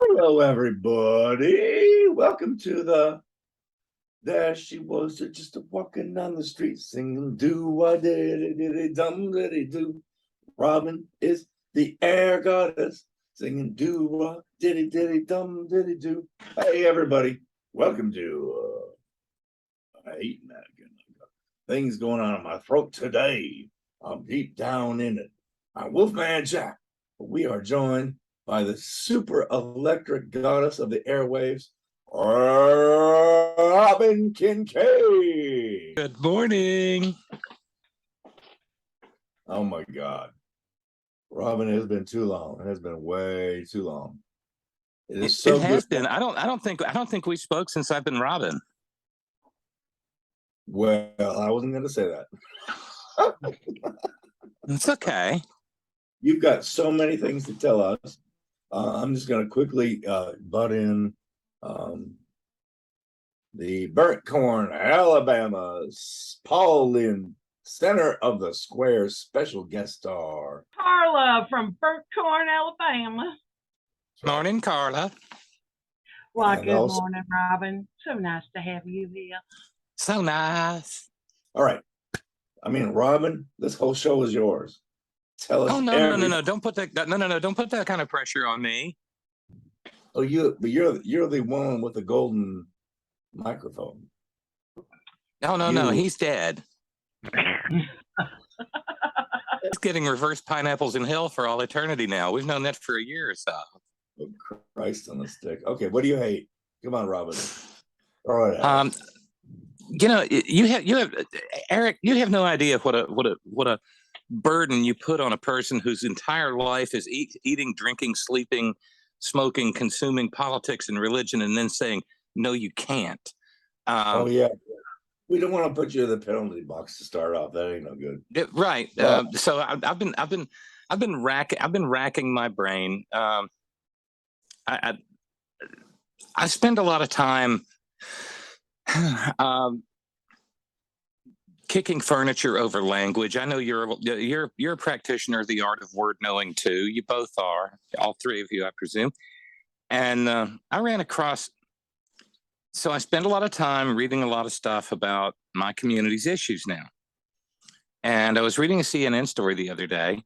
Hello, everybody. Welcome to the. There she was, just walking down the street singing, do did dum did do. Robyn is the air goddess singing, do did dum did do. Hey, everybody. Welcome to. I hate that again. Things going on in my throat today. I'm deep down in it. I'm Wolfman Jack. We are joined by the super electric goddess of the airwaves, Robyn Kincaid. Good morning. Oh my God. Robyn, it has been too long. It has been way too long. It is so It has good. been. I don't think we spoke since I've been Robyn. Well, I wasn't going to say that. It's okay. You've got so many things to tell us. I'm just going to quickly butt in the Burnt Korn, Alabama's Paul Lynn, center of the square, special guest star. Carla from Burnt Korn, Alabama. Morning, Carla. Well, And good also- morning, Robyn. So nice to have you here. So nice. All right. I mean, Robyn, this whole show is yours. Tell us. Oh no! Don't put that. No! Don't put that kind of pressure on me. Oh, you're the one with the golden microphone. No! He's dead. He's getting reverse pineapples in hell for all eternity now. We've known that for a year or so. Oh, Christ on a stick. Okay, what do you hate? Come on, Robyn. All right. You have Arik. You have no idea what a burden you put on a person whose entire life is eating, drinking, sleeping, smoking, consuming politics and religion, and then saying, no, you can't. Oh yeah. We don't want to put you in the penalty box to start off. That ain't no good. Right. Well, So I've been racking my brain. I spend a lot of time kicking furniture over language. I know you're a practitioner of the art of word knowing too. You both are, all three of you, I presume. And I ran across. So I spend a lot of time reading a lot of stuff about my community's issues now. And I was reading a CNN story the other day,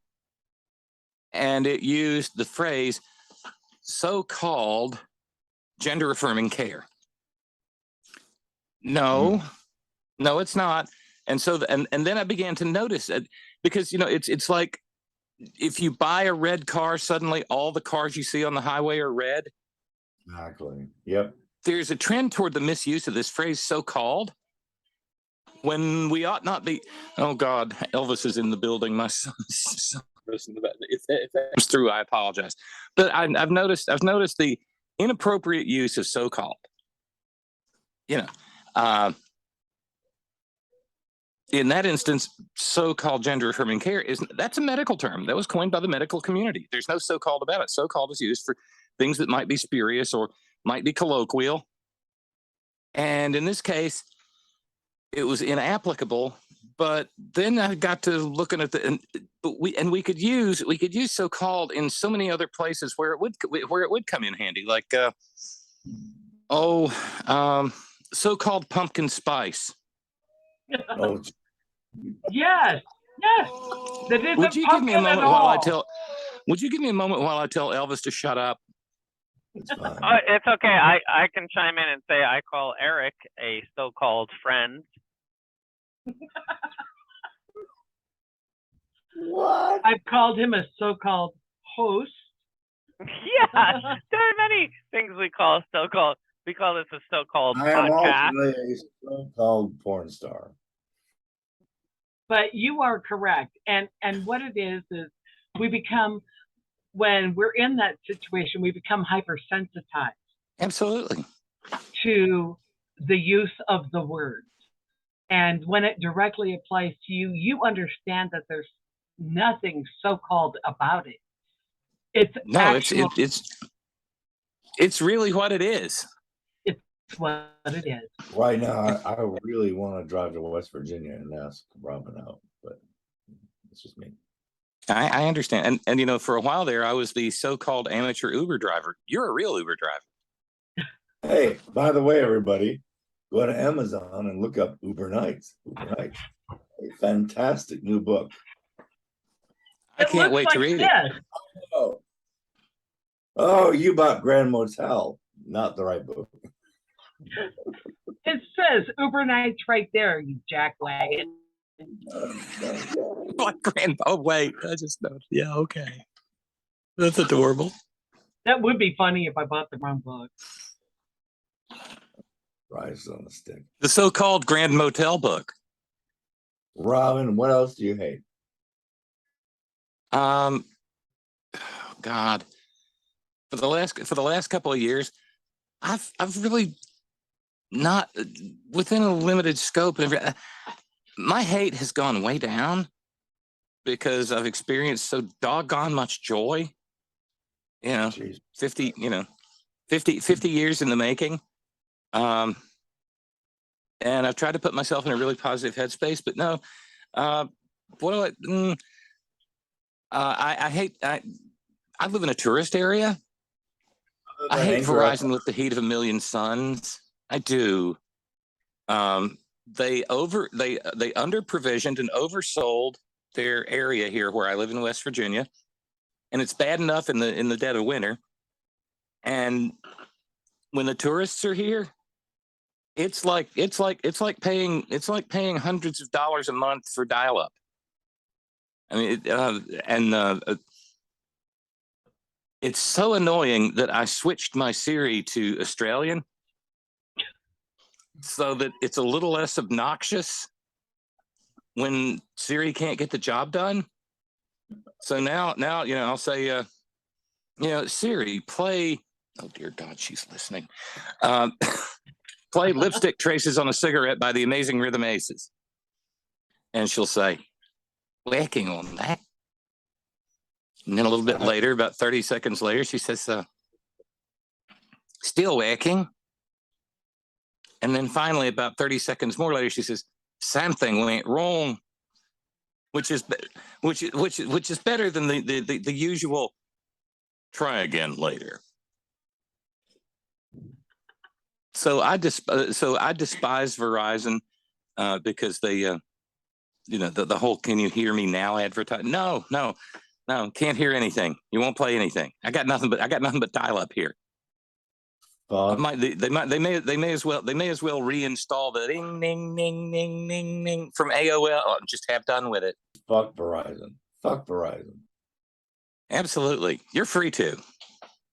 and it used the phrase so-called gender affirming care. No, it's not. And so, and then I began to notice it because, it's like if you buy a red car, suddenly all the cars you see on the highway are red. Exactly. Yep. There's a trend toward the misuse of this phrase so-called when we ought not be. Oh God, Elvis is in the building. My son is in the back. If that comes through, I apologize. But I've noticed the inappropriate use of so-called. In that instance, so-called gender affirming care that's a medical term that was coined by the medical community. There's no so-called about it. So-called is used for things that might be spurious or might be colloquial. And in this case, it was inapplicable. But then I got to looking at we could use so-called in so many other places where it would come in handy, like so-called pumpkin spice. Oh, Yes. That isn't Would you give me a moment Would you give me a moment while I tell Elvis to shut up? it's fine. It's okay. I can chime in and say I call Arik a so-called friend. What? I've called him a so-called host. Yeah, there are many things we call so-called. We call this a so-called I am podcast. also a so-called porn star. But you are correct. And what it is we become, when we're in that situation, we become hypersensitized. Absolutely. To the use of the words. And when it directly applies to you, you understand that there's nothing so-called about it. It's really what it is. It's what it is. Right now, I really want to drive to West Virginia and ask Robyn out, but it's just me. I understand. And, you know, for a while there, I was the so-called amateur Uber driver. You're a real Uber driver. Hey, by the way, everybody, go to Amazon and look up Uber Nights. Uber Nights, a fantastic new book. I can't wait to read it. Oh, oh, you bought Grand Motel, not the right book. It says Uber Nights right there, you jackwagon. What grand? Oh wait, I just know. Yeah, okay. That's adorable. That would be funny if I bought the wrong book. Rice on a stick. The so-called Grand Motel book. Robyn, what else do you hate? Oh, God, for the last couple of years, I've really not within a limited scope. My hate has gone way down because I've experienced so doggone much joy. You know, Jeez. 50 years in the making. And I've tried to put myself in a really positive headspace, but no. What do I live in a tourist area. I hate Verizon with the heat of a million suns. I do. They under provisioned and oversold their area here where I live in West Virginia, and it's bad enough in the dead of winter. And when the tourists are here, it's like paying hundreds of dollars a month for dial-up. I mean, it's so annoying that I switched my Siri to Australian so that it's a little less obnoxious when Siri can't get the job done. So now, you know, I'll say, you know, Siri, play. Oh dear God, she's listening. Play Lipstick Traces on a Cigarette by the Amazing Rhythm Aces, and she'll say, "Working on that." And then a little bit later, about 30 seconds later, she says, "Still working." And then finally, about 30 seconds more later, she says, "Something went wrong," which is better than the usual "try again later." So I despise Verizon because they, you know, the whole "can you hear me now" advertise. No, can't hear anything. You won't play anything. I got nothing but dial up here. They may as well reinstall the ding ding ding ding ding ding from AOL and just have done with it. Fuck Verizon. Fuck Verizon. Absolutely. You're free to.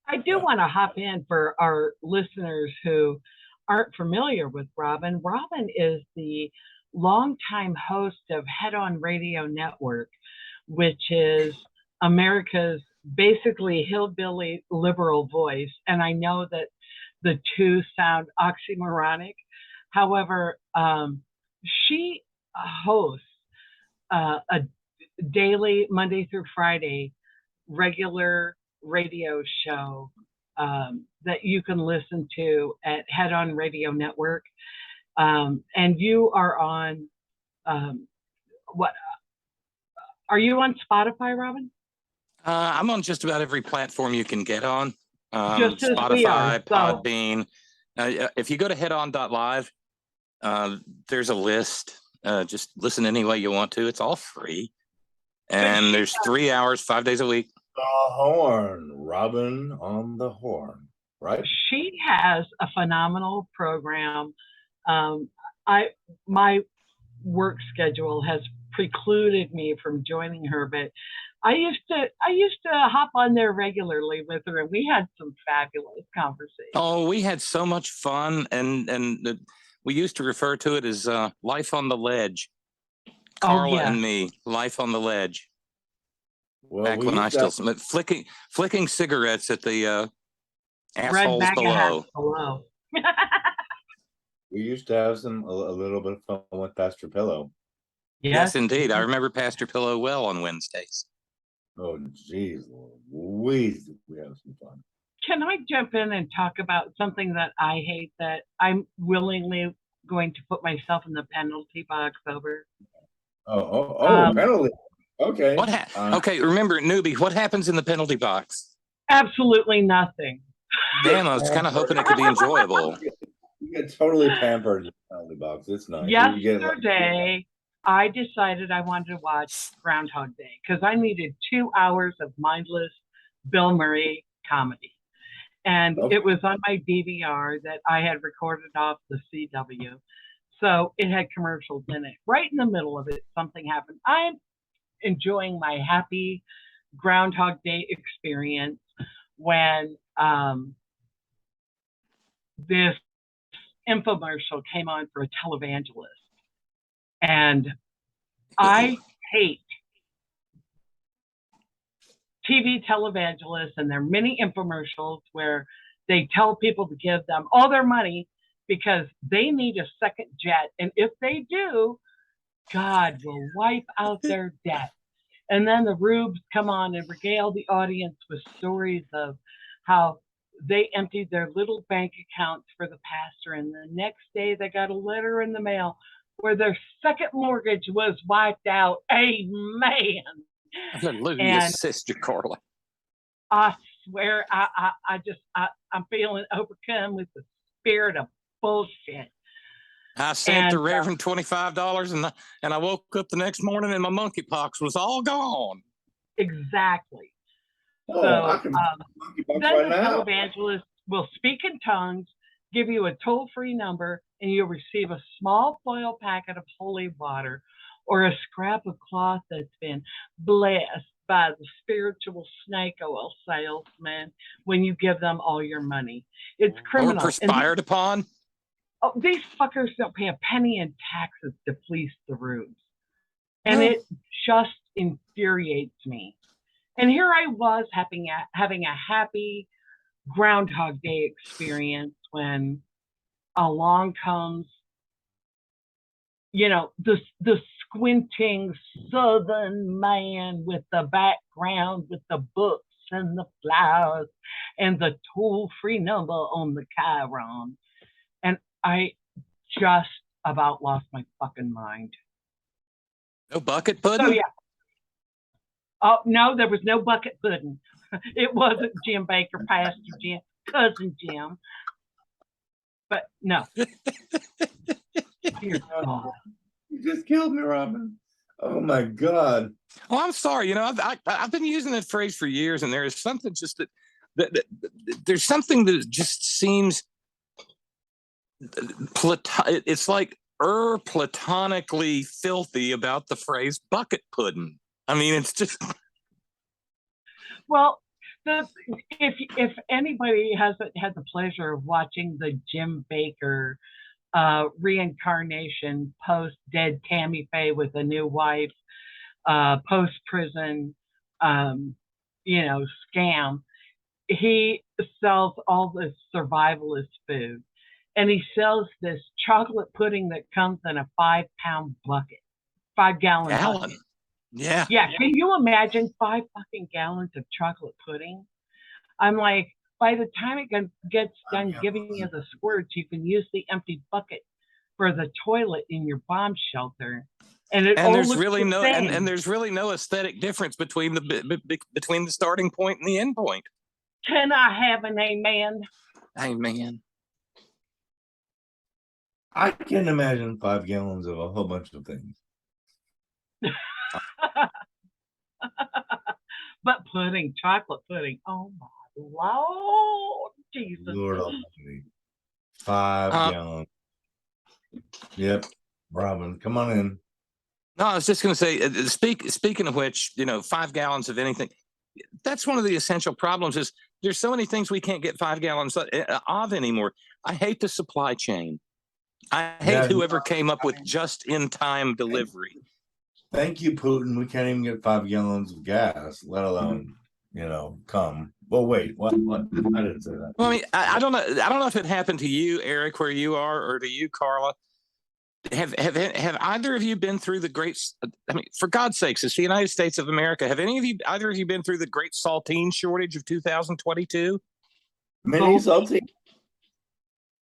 I do want to hop in for our listeners who aren't familiar with Robyn. Robyn is the longtime host of H.O.R.N Radio Network, which is America's basically hillbilly liberal voice. And I know that the two sound oxymoronic. However, she hosts a daily, Monday through Friday, regular radio show that you can listen to at H.O.R.N Radio Network. And you are on, what? Are you on Spotify, Robyn? I'm on just about every platform you can get on. Just as Spotify, we are, so. Podbean. If you go to headon.live, there's a list. Just listen any way you want to. It's all free. And there's 3 hours, 5 days a week. The Horn, Robyn on the Horn, right? She has a phenomenal program. My work schedule has precluded me from joining her, but I used to hop on there regularly with her, and we had some fabulous conversations. Oh, we had so much fun, and we used to refer to it as life on the ledge. Carla and me, life on the ledge. Well, back when I still flicking cigarettes at the assholes below. We used to have a little bit of fun with Pastor Pillow. Yes, indeed. I remember Pastor Pillow well on Wednesdays. Oh, geez, we have some fun. Can I jump in and talk about something that I hate that I'm willingly going to put myself in the penalty box over? Penalty. Okay. Okay, remember, newbie, what happens in the penalty box? Absolutely nothing. Damn, I was kind of hoping it could be enjoyable. You get totally pampered in the penalty box. It's nice. You get like, Yesterday, I decided I wanted to watch Groundhog Day because I needed 2 hours of mindless Bill Murray comedy. And Okay. it was on my DVR that I had recorded off the CW. So it had commercials in it. Right in the middle of it, something happened. I'm enjoying my happy Groundhog Day experience when this infomercial came on for a televangelist. And I hate TV televangelists and their mini infomercials where they tell people to give them all their money because they need a second jet. And if they do, God will wipe out their debt. And then the rubes come on and regale the audience with stories of how they emptied their little bank accounts for the pastor. And the next day they got a letter in the mail where their second mortgage was wiped out. Amen. Hallelujah, And Sister Carla. I swear, I'm feeling overcome with the spirit of bullshit. I sent the Reverend $25, and I woke up the next morning and my monkeypox was all gone. Exactly. oh, So, I can monkeypox then right the now. televangelist will speak in tongues, give you a toll-free number, and you'll receive a small foil packet of holy water or a scrap of cloth that's been blessed by the spiritual snake oil salesman when you give them all your money. It's criminal. Or perspired upon. Oh, these fuckers don't pay a penny in taxes to fleece the rubes. And it just infuriates me. And here I was having a happy Groundhog Day experience when along comes, the squinting Southern man with the background with the books and the flowers and the toll-free number on the H.O.R.N. And I just about lost my fucking mind. No bucket pudding? So yeah. Oh no, there was no bucket pudding. It wasn't Jim Baker, Pastor Jim, cousin Jim. But no. Dear God. You just killed me, Robyn. Oh my God. Oh, I'm sorry. I've been using that phrase for years, and there is something just that there's something that just seems it's like platonically filthy about the phrase bucket pudding. I mean, it's just. Well, if anybody hasn't had the pleasure of watching the Jim Baker reincarnation post dead Tammy Faye with a new wife, post prison, scam, he sells all this survivalist food. And he sells this chocolate pudding that comes in a 5-pound bucket, 5-gallon bucket. Yeah. Yeah. Can you imagine 5 fucking gallons of chocolate pudding? I'm like, by the time it gets done giving you the squirts, you can use the empty bucket for the toilet in your bomb shelter. And there's really no aesthetic difference between the starting point and the end point. Can I have an amen? Amen. I can imagine 5 gallons of a whole bunch of things. But pudding, chocolate pudding. Oh my Lord Jesus. Lord Almighty. 5 gallons. Yep. Robyn, come on in. No, I was just going to say, speaking of which, 5 gallons of anything. That's one of the essential problems is there's so many things we can't get 5 gallons of anymore. I hate the supply chain. I hate whoever came up with just-in-time delivery. Thank you, Putin. We can't even get 5 gallons of gas, let alone, come. Well, wait, what? I didn't say that. Well, I mean, I don't know. I don't know if it happened to you, Arik, where you are, or to you, Carla. Have either of you been through the great? I mean, for God's sakes, it's the United States of America. Have either of you been through the great saltine shortage of 2022? Mini saltine.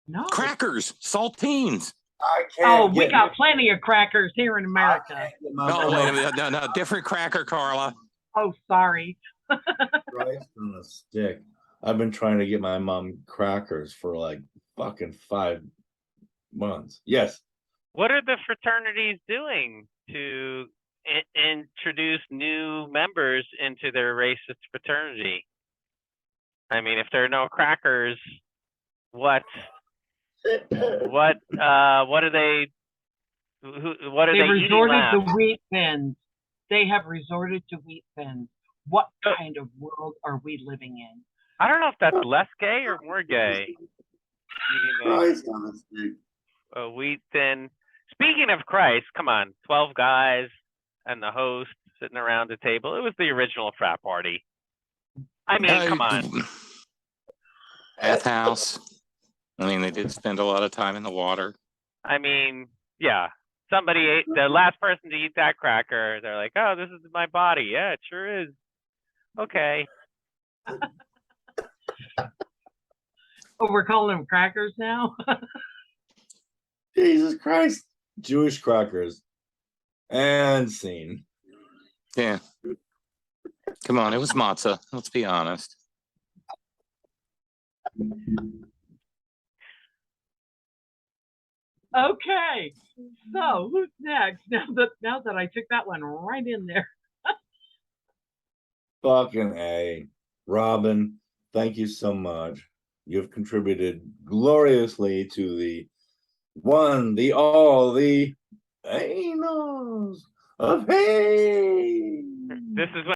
No. Crackers, saltines. I Oh, can't we get. got plenty of crackers here in I America. can't get my No, mom wait a minute. No, different cracker, Carla. Oh, sorry. Christ on a stick. I've been trying to get my mom crackers for like fucking 5 months. Yes. What are the fraternities doing to introduce new members into their racist fraternity? I mean, if there are no crackers, what are they? What are They they eating resorted last? to wheat thins. They have resorted to wheat thins. What So- kind of world are we living in? I don't know if that's less gay or more gay. Eating Christ on a stick. a wheat thin. Speaking of Christ, come on, 12 guys and the host sitting around the table. It was the original frat party. I mean, come on. Bathhouse. I mean, they did spend a lot of time in the water. I mean, yeah. Somebody ate the last person to eat that cracker. They're like, "Oh, this is my body." Yeah, it sure is. Okay. Oh, we're calling them crackers now? Jesus Christ. Jewish crackers. And scene. Yeah. Come on, it was matzah. Let's be honest. Okay. So who's next? Now that I took that one right in there. Fucking A. Robyn, thank you so much. You've contributed gloriously to the one, the all, the anals of hate. This is